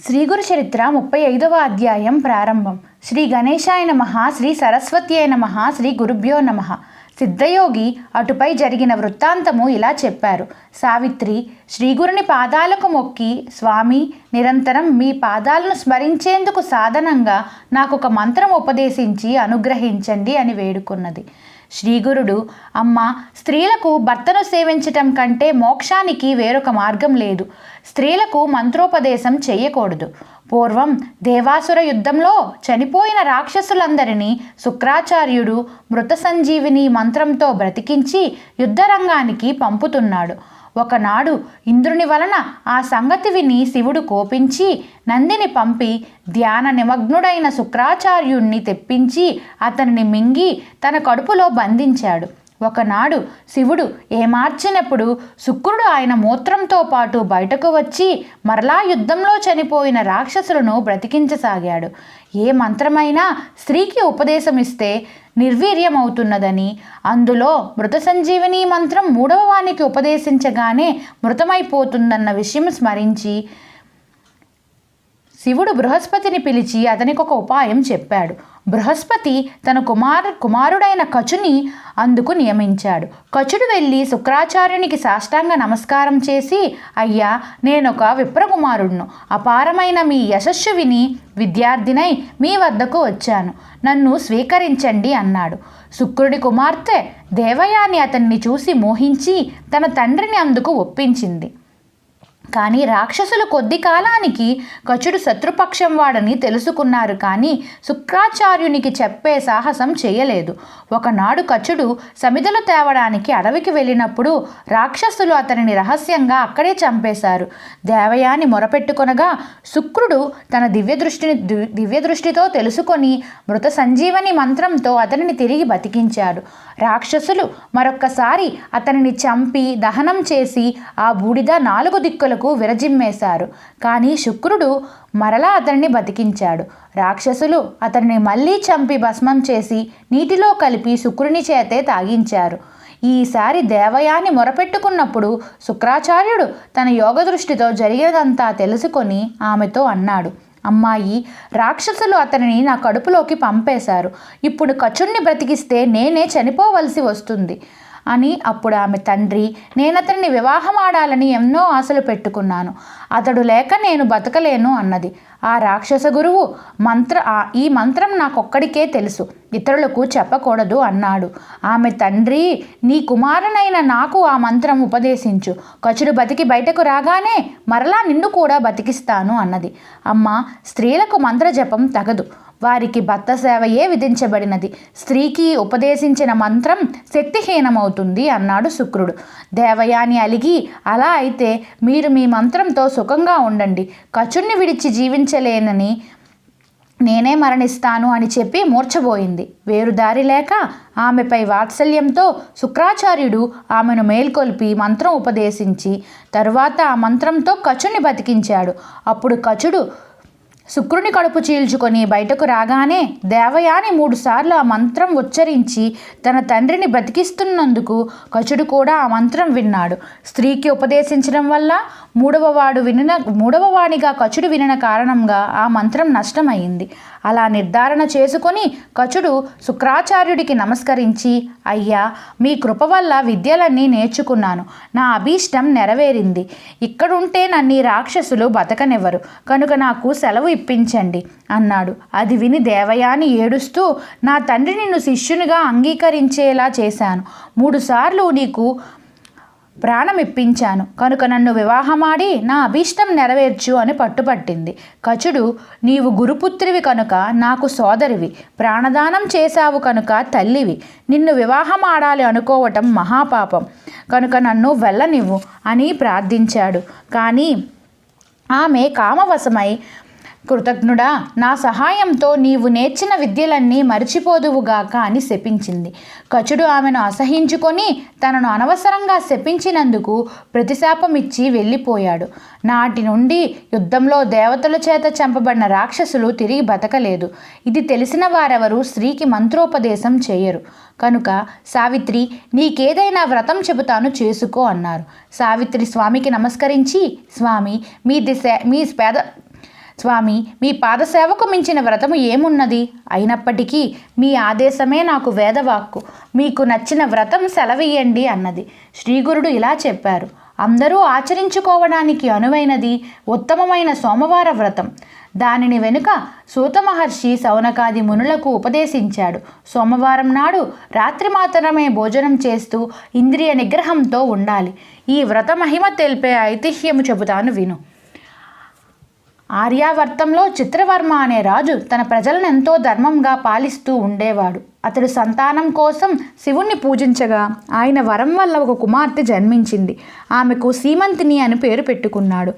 శ్రీగురు చరిత్ర 35వ అధ్యాయం ప్రారంభం. శ్రీ గణేశాయ నమః, శ్రీ సరస్వత్యై నమః, శ్రీ గురుభ్యో నమః. సిద్ధయోగి అటుపై జరిగిన వృత్తాంతము ఇలా చెప్పారు. సావిత్రి శ్రీగురుని పాదాలకు మొక్కి, స్వామి నిరంతరం మీ పాదాలను స్మరించేందుకు సాధనంగా నాకు ఒక మంత్రం ఉపదేశించి అనుగ్రహించండి అని వేడుకున్నది. శ్రీగురుడు, అమ్మ, స్త్రీలకు భర్తను సేవించటం కంటే మోక్షానికి వేరొక మార్గం లేదు. స్త్రీలకు మంత్రోపదేశం చేయకూడదు. పూర్వం దేవాసుర యుద్ధంలో చనిపోయిన రాక్షసులందరినీ శుక్రాచార్యుడు మృత సంజీవిని మంత్రంతో బ్రతికించి యుద్ధరంగానికి పంపుతున్నాడు. ఒకనాడు ఇంద్రుని వలన ఆ సంగతి విని శివుడు కోపించి నందిని పంపి ధ్యాన నిమగ్నుడైన శుక్రాచార్యుణ్ణి తెప్పించి అతనిని మింగి తన కడుపులో బంధించాడు. ఒకనాడు శివుడు ఏమార్చినప్పుడు శుక్రుడు ఆయన మూత్రంతో పాటు బయటకు వచ్చి మరలా యుద్ధంలో చనిపోయిన రాక్షసులను బ్రతికించసాగాడు. ఏ మంత్రమైనా స్త్రీకి ఉపదేశమిస్తే నిర్వీర్యమవుతున్నదని, అందులో మృత సంజీవిని మంత్రం మూడవ వానికి ఉపదేశించగానే మృతమైపోతుందన్న విషయం స్మరించి శివుడు బృహస్పతిని పిలిచి అతనికి ఒక ఉపాయం చెప్పాడు. బృహస్పతి తన కుమారుడైన కచుని అందుకు నియమించాడు. కచుడు వెళ్ళి శుక్రాచార్యునికి సాష్టాంగ నమస్కారం చేసి, అయ్యా, నేనొక విప్రకుమారుడును. అపారమైన మీ యశస్సు విని విద్యార్థినై మీ వద్దకు వచ్చాను. నన్ను స్వీకరించండి అన్నాడు. శుక్రుడి కుమార్తె దేవయాని అతన్ని చూసి మోహించి తన తండ్రిని అందుకు ఒప్పించింది. కానీ రాక్షసులు కొద్ది కాలానికి కచుడు శత్రుపక్షం వాడని తెలుసుకున్నారు. కానీ శుక్రాచార్యునికి చెప్పే సాహసం చేయలేదు. ఒకనాడు కచుడు సమిధలు తేవడానికి అడవికి వెళ్ళినప్పుడు రాక్షసులు అతనిని రహస్యంగా అక్కడే చంపేశారు. దేవయాని మొరపెట్టుకొనగా శుక్రుడు తన దివ్యదృష్టితో తెలుసుకొని మృత సంజీవని మంత్రంతో అతనిని తిరిగి బతికించాడు. రాక్షసులు మరొక్కసారి అతనిని చంపి దహనం చేసి ఆ బూడిద 4 దిక్కులకు విరజిమ్మేశారు. కానీ శుక్రుడు మరలా అతన్ని బతికించాడు. రాక్షసులు అతన్ని మళ్ళీ చంపి భస్మం చేసి నీటిలో కలిపి శుక్రుని చేతే తాగించారు. ఈసారి దేవయాని మొరపెట్టుకున్నప్పుడు శుక్రాచార్యుడు తన యోగ దృష్టితో జరిగినదంతా తెలుసుకొని ఆమెతో అన్నాడు, అమ్మాయి, రాక్షసులు అతనిని నా కడుపులోకి పంపేశారు. ఇప్పుడు కచుణ్ణి బ్రతికిస్తే నేనే చనిపోవలసి వస్తుంది అని. అప్పుడు ఆమె తండ్రి, నేనతన్ని వివాహం ఆడాలని ఎన్నో ఆశలు పెట్టుకున్నాను. అతడు లేక నేను బతకలేను అన్నది. ఆ రాక్షస గురువు ఈ మంత్రం నాకొక్కడికే తెలుసు, ఇతరులకు చెప్పకూడదు అన్నాడు. ఆమె తండ్రి, నీ కుమారునైన నాకు ఆ మంత్రం ఉపదేశించు. కచుడు బతికి బయటకు రాగానే మరలా నిన్ను కూడా బతికిస్తాను అన్నది. అమ్మ, స్త్రీలకు మంత్రజపం తగదు. వారికి భర్త సేవయే విధించబడినది. స్త్రీకి ఉపదేశించిన మంత్రం శక్తిహీనమవుతుంది అన్నాడు శుక్రుడు. దేవయాని అలిగి, అలా అయితే మీరు మీ మంత్రంతో సుఖంగా ఉండండి. కచుణ్ణి విడిచి జీవించలేనని నేనే మరణిస్తాను అని చెప్పి మూర్ఛబోయింది. వేరు దారి లేక ఆమెపై వాత్సల్యంతో శుక్రాచార్యుడు ఆమెను మేల్కొల్పి మంత్రం ఉపదేశించి తరువాత ఆ మంత్రంతో కచుని బతికించాడు. అప్పుడు కచుడు శుక్రుని కడుపు చీల్చుకొని బయటకు రాగానే దేవయాని 3 సార్లు ఆ మంత్రం ఉచ్చరించి తన తండ్రిని బతికిస్తున్నందుకు కచుడు కూడా ఆ మంత్రం విన్నాడు. స్త్రీకి ఉపదేశించడం వల్ల మూడవ వాణిగా కచుడు వినిన కారణంగా ఆ మంత్రం నష్టమైంది. అలా నిర్ధారణ చేసుకొని కచుడు శుక్రాచార్యుడికి నమస్కరించి, అయ్యా, మీ కృప వల్ల విద్యలన్నీ నేర్చుకున్నాను. నా అభీష్టం నెరవేరింది. ఇక్కడుంటే నన్ను ఈ రాక్షసులు బతకనివ్వరు. కనుక నాకు సెలవు ఇప్పించండి అన్నాడు. అది విని దేవయాని ఏడుస్తూ, నా తండ్రి నిన్ను శిష్యునిగా అంగీకరించేలా చేశాను. 3 సార్లు నీకు ప్రాణం ఇప్పించాను. కనుక నన్ను వివాహమాడి నా అభీష్టం నెరవేర్చు అని పట్టుపట్టింది. కచుడు, నీవు గురుపుత్రివి కనుక నాకు సోదరివి. ప్రాణదానం చేశావు కనుక తల్లివి. నిన్ను వివాహం ఆడాలి అనుకోవటం మహాపాపం. కనుక నన్ను వెళ్ళనివ్వు అని ప్రార్థించాడు. కానీ ఆమె కామవశమై, కృతజ్ఞుడా, నా సహాయంతో నీవు నేర్చిన విద్యలన్నీ మరిచిపోదువుగాక అని శపించింది. కచుడు ఆమెను అసహించుకొని తనను అనవసరంగా శపించినందుకు ప్రతిశాపమిచ్చి వెళ్ళిపోయాడు. నాటి నుండి యుద్ధంలో దేవతల చేత చంపబడిన రాక్షసులు తిరిగి బతకలేదు. ఇది తెలిసిన వారెవరూ స్త్రీకి మంత్రోపదేశం చేయరు. కనుక సావిత్రి, నీకేదైనా వ్రతం చెబుతాను, చేసుకో అన్నారు. సావిత్రి స్వామికి నమస్కరించి, స్వామి, మీ స్వామి, మీ పాదసేవకు మించిన వ్రతము ఏమున్నది? అయినప్పటికీ మీ ఆదేశమే నాకు వేదవాక్కు. మీకు నచ్చిన వ్రతం సెలవియ్యండి అన్నది. శ్రీగురుడు ఇలా చెప్పారు: అందరూ ఆచరించుకోవడానికి అనువైనది ఉత్తమమైన సోమవార వ్రతం. దానిని వెనుక సూత మహర్షి శౌనకాది మునులకు ఉపదేశించాడు. సోమవారం నాడు రాత్రి మాత్రమే భోజనం చేస్తూ ఇంద్రియ నిగ్రహంతో ఉండాలి. ఈ వ్రత మహిమ తెలిపే ఐతిహ్యము చెబుతాను విను. ఆర్యావర్తంలో చిత్రవర్మ అనే రాజు తన ప్రజలను ఎంతో ధర్మంగా పాలిస్తూ ఉండేవాడు. అతడు సంతానం కోసం శివుణ్ణి పూజించగా ఆయన వరం వల్ల ఒక కుమార్తె జన్మించింది. ఆమెకు సీమంతిని అని పేరు పెట్టుకున్నాడు.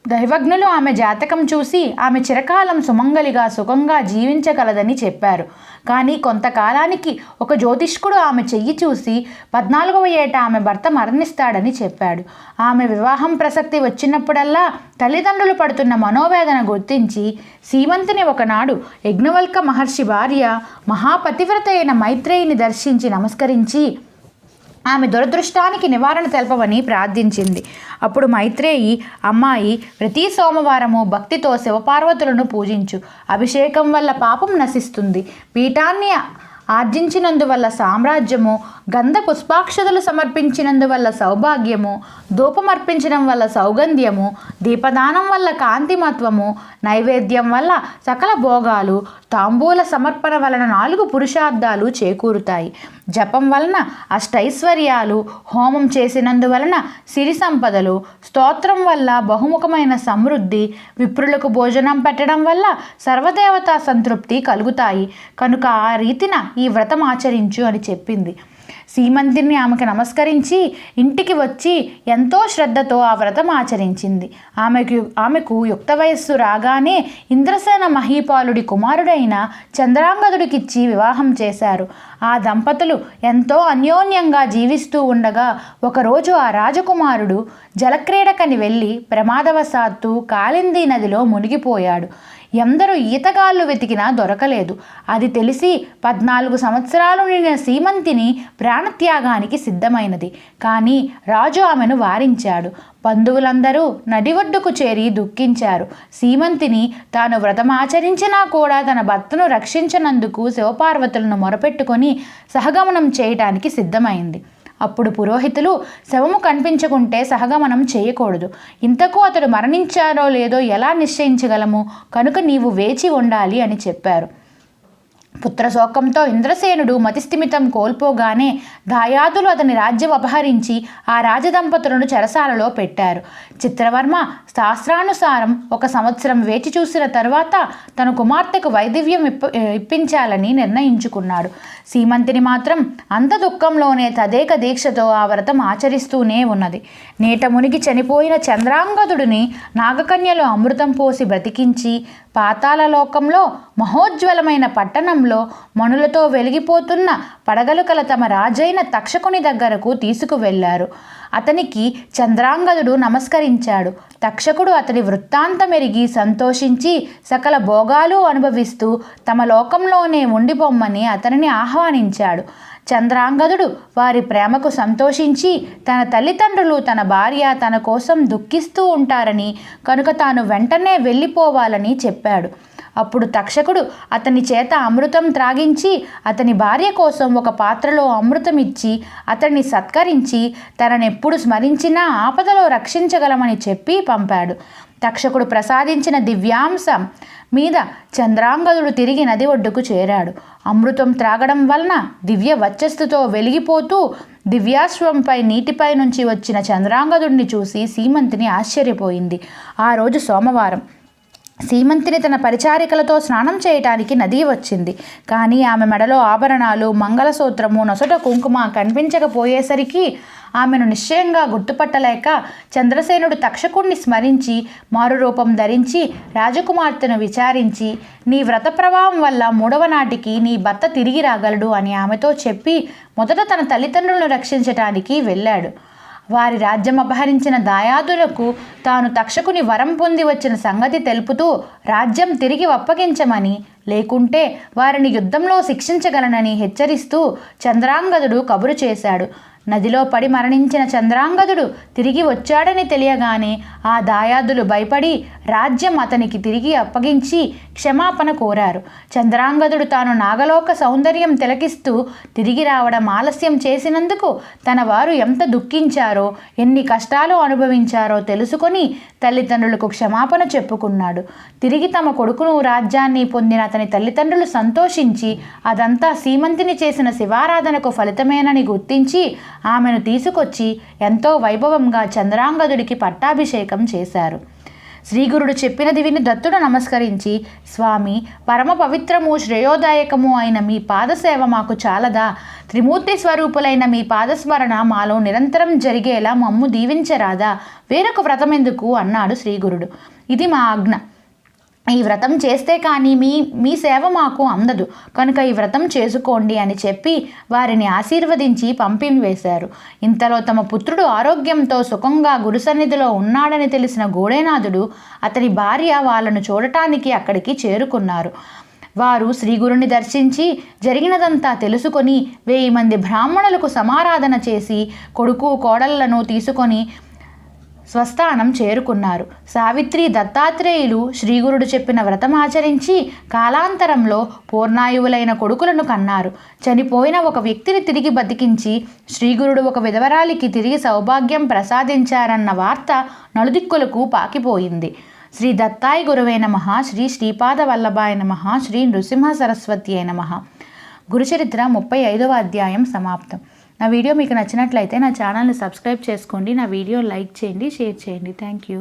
దైవజ్ఞులు ఆమె జాతకం చూసి ఆమె చిరకాలం సుమంగలిగా సుఖంగా జీవించగలదని చెప్పారు. కానీ కొంతకాలానికి ఒక జ్యోతిష్కుడు ఆమె చెయ్యి చూసి 14వ ఏట ఆమె భర్త మరణిస్తాడని చెప్పాడు. ఆమె వివాహం ప్రసక్తి వచ్చినప్పుడల్లా తల్లిదండ్రులు పడుతున్న మనోవేదన గుర్తించి సీమంతిని ఒకనాడు యజ్ఞవల్క మహర్షి భార్య మహాపతివ్రత అయిన మైత్రేయిని దర్శించి నమస్కరించి ఆమె దురదృష్టానికి నివారణ తెలపమని ప్రార్థించింది. అప్పుడు మైత్రేయి, అమ్మాయి, ప్రతి సోమవారము భక్తితో శివపార్వతులను పూజించు. అభిషేకం వల్ల పాపం నశిస్తుంది. పీఠాన్ని ఆర్జించినందువల్ల సామ్రాజ్యము, గంధ పుష్పాక్షతలు సమర్పించినందువల్ల సౌభాగ్యము, ధూపమర్పించడం వల్ల సౌగంధ్యము, దీపదానం వల్ల కాంతిమత్వము, నైవేద్యం వల్ల సకల భోగాలు, తాంబూల సమర్పణ వలన 4 పురుషార్థాలు చేకూరుతాయి. జపం వలన అష్టైశ్వర్యాలు, హోమం చేసినందువలన సిరి సంపదలు, స్తోత్రం వల్ల బహుముఖమైన సమృద్ధి, విప్రులకు భోజనం పెట్టడం వల్ల సర్వదేవతా సంతృప్తి కలుగుతాయి. కనుక ఆ రీతిన ఈ వ్రతం ఆచరించు అని చెప్పింది. సీమంతిని ఆమెకు నమస్కరించి ఇంటికి వచ్చి ఎంతో శ్రద్ధతో ఆ వ్రతం ఆచరించింది. ఆమెకు యుక్త వయస్సు రాగానే ఇంద్రసేన మహీపాలుడి కుమారుడైన చంద్రాంగదుడికిచ్చి వివాహం చేశారు. ఆ దంపతులు ఎంతో అన్యోన్యంగా జీవిస్తూ ఉండగా ఒకరోజు ఆ రాజకుమారుడు జలక్రీడకని వెళ్ళి ప్రమాదవశాత్తు కాళిందీ నదిలో మునిగిపోయాడు. ఎందరూ ఈతగాళ్ళు వెతికినా దొరకలేదు. అది తెలిసి 14 సంవత్సరాలు నిండిన సీమంతిని ప్రాణత్యాగానికి సిద్ధమైనది. కానీ రాజు ఆమెను వారించాడు. బంధువులందరూ నడి ఒడ్డుకు చేరి దుఃఖించారు. సీమంతిని తాను వ్రతమాచరించినా కూడా తన భర్తను రక్షించినందుకు శివపార్వతులను మొరపెట్టుకొని సహగమనం చేయటానికి సిద్ధమైంది. అప్పుడు పురోహితులు, శవము కనిపించకుంటే సహగమనం చేయకూడదు. ఇంతకు అతడు మరణించారో లేదో ఎలా నిశ్చయించగలము? కనుక నీవు వేచి ఉండాలి అని చెప్పారు. పుత్రశోకంతో ఇంద్రసేనుడు మతిస్థిమితం కోల్పోగానే దాయాదులు అతని రాజ్యం అపహరించి ఆ రాజదంపతులను చెరసాలలో పెట్టారు. చిత్రవర్మ శాస్త్రానుసారం 1 సంవత్సరం వేచి చూసిన తరువాత తన కుమార్తెకు వైదివ్యం ఇప్పించాలని నిర్ణయించుకున్నాడు. సీమంతిని మాత్రం అంత దుఃఖంలోనే తదేక దీక్షతో ఆ వ్రతం ఆచరిస్తూనే ఉన్నది. నీట మునిగి చనిపోయిన చంద్రాంగదుడిని నాగకన్యలో అమృతం పోసి బ్రతికించి పాతాళ లోకంలో మహోజ్వలమైన పట్టణంలో మణులతో వెలిగిపోతున్న పడగలు కల తమ రాజైన తక్షకుని దగ్గరకు తీసుకువెళ్లారు. అతనికి చంద్రాంగదుడు నమస్కరించాడు. తక్షకుడు అతని వృత్తాంతమెరిగి సంతోషించి సకల భోగాలు అనుభవిస్తూ తమ లోకంలోనే ఉండిపోమ్మని అతనిని ఆహ్వానించాడు. చంద్రాంగదుడు వారి ప్రేమకు సంతోషించి తన తల్లిదండ్రులు, తన భార్య తన కోసం దుఃఖిస్తూ ఉంటారని, కనుక తాను వెంటనే వెళ్ళిపోవాలని చెప్పాడు. అప్పుడు తక్షకుడు అతని చేత అమృతం త్రాగించి అతని భార్య కోసం ఒక పాత్రలో అమృతం ఇచ్చి అతన్ని సత్కరించి తననెప్పుడు స్మరించినా ఆపదలో రక్షించగలమని చెప్పి పంపాడు. తక్షకుడు ప్రసాదించిన దివ్యాంశం మీద చంద్రాంగదుడు తిరిగి నది ఒడ్డుకు చేరాడు. అమృతం త్రాగడం వలన దివ్య వచ్చస్తుతో వెలిగిపోతూ దివ్యాశ్వంపై నీటిపై నుంచి వచ్చిన చంద్రాంగదుడిని చూసి సీమంతిని ఆశ్చర్యపోయింది. ఆ రోజు సోమవారం. సీమంతిని తన పరిచారికలతో స్నానం చేయటానికి నది వచ్చింది. కానీ ఆమె మెడలో ఆభరణాలు, మంగళసూత్రము, నొసట కుంకుమ కనిపించకపోయేసరికి ఆమెను నిశ్చయంగా గుర్తుపట్టలేక చంద్రసేనుడు తక్షకుణ్ణి స్మరించి మారురూపం ధరించి రాజకుమార్తెను విచారించి, నీ వ్రత ప్రభావం వల్ల 3వ నాటికి నీ భర్త తిరిగి రాగలడు అని ఆమెతో చెప్పి మొదట తన తల్లిదండ్రులను రక్షించటానికి వెళ్ళాడు. వారి రాజ్యం అపహరించిన దాయాదులకు తాను తక్షకుని వరం పొంది వచ్చిన సంగతి తెలుపుతూ రాజ్యం తిరిగి అప్పగించమని, లేకుంటే వారిని యుద్ధంలో శిక్షించగలనని హెచ్చరిస్తూ చంద్రాంగదుడు కబురు చేశాడు. నదిలో పడి మరణించిన చంద్రాంగదుడు తిరిగి వచ్చాడని తెలియగానే ఆ దాయాదులు భయపడి రాజ్యం అతనికి తిరిగి అప్పగించి క్షమాపణ కోరారు. చంద్రాంగదుడు తాను నాగలోక సౌందర్యం తిలకిస్తూ తిరిగి రావడం ఆలస్యం చేసినందుకు తన వారు ఎంత దుఃఖించారో, ఎన్ని కష్టాలు అనుభవించారో తెలుసుకొని తల్లిదండ్రులకు క్షమాపణ చెప్పుకున్నాడు. తిరిగి తమ కొడుకును రాజ్యాన్ని పొందిన అతని తల్లిదండ్రులు సంతోషించి అదంతా సీమంతిని చేసిన శివారాధనకు ఫలితమేనని గుర్తించి ఆమెను తీసుకొచ్చి ఎంతో వైభవంగా చంద్రాంగదుడికి పట్టాభిషేకం చేశారు. శ్రీగురుడు చెప్పినది విని దత్తుడు నమస్కరించి, స్వామి, పరమ పవిత్రము శ్రేయోదాయకము అయిన మీ పాదసేవ మాకు చాలదా? త్రిమూర్తి స్వరూపులైన మీ పాదస్మరణ మాలో నిరంతరం జరిగేలా మమ్ము దీవించరాదా? వేరొక వ్రతం ఎందుకు అన్నాడు శ్రీగురుడు. ఇది మా ఆజ్ఞ. ఈ వ్రతం చేస్తే కానీ మీ సేవ మాకు అందదు, కనుక ఈ వ్రతం చేసుకోండి అని చెప్పి వారిని ఆశీర్వదించి పంపివేశారు. ఇంతలో తమ పుత్రుడు ఆరోగ్యంతో సుఖంగా గురు సన్నిధిలో ఉన్నాడని తెలిసిన గోడేనాథుడు అతని భార్య వాళ్ళను చూడటానికి అక్కడికి చేరుకున్నారు. వారు శ్రీగురుని దర్శించి జరిగినదంతా తెలుసుకొని 1000 మంది బ్రాహ్మణులకు సమారాధన చేసి కొడుకు కోడళ్లను తీసుకొని స్వస్థానం చేరుకున్నారు. సావిత్రి, దత్తాత్రేయులు శ్రీగురుడు చెప్పిన వ్రతం ఆచరించి కాలాంతరంలో పూర్ణాయువులైన కొడుకులను కన్నారు. చనిపోయిన ఒక వ్యక్తిని తిరిగి బతికించి శ్రీగురుడు ఒక విధవరాలికి తిరిగి సౌభాగ్యం ప్రసాదించారన్న వార్త నలుదిక్కులకు పాకిపోయింది. శ్రీ దత్తాయ గురువే నమః. శ్రీ శ్రీపాద వల్లభాయ నమః. శ్రీ నృసింహ సరస్వత్యై నమః. గురుచరిత్ర 35వ అధ్యాయం సమాప్తం. నా వీడియో మీకు నచ్చినట్లయితే నా ఛానల్ని సబ్స్క్రైబ్ చేసుకోండి. నా వీడియో లైక్ చేయండి, షేర్ చేయండి. Thank you.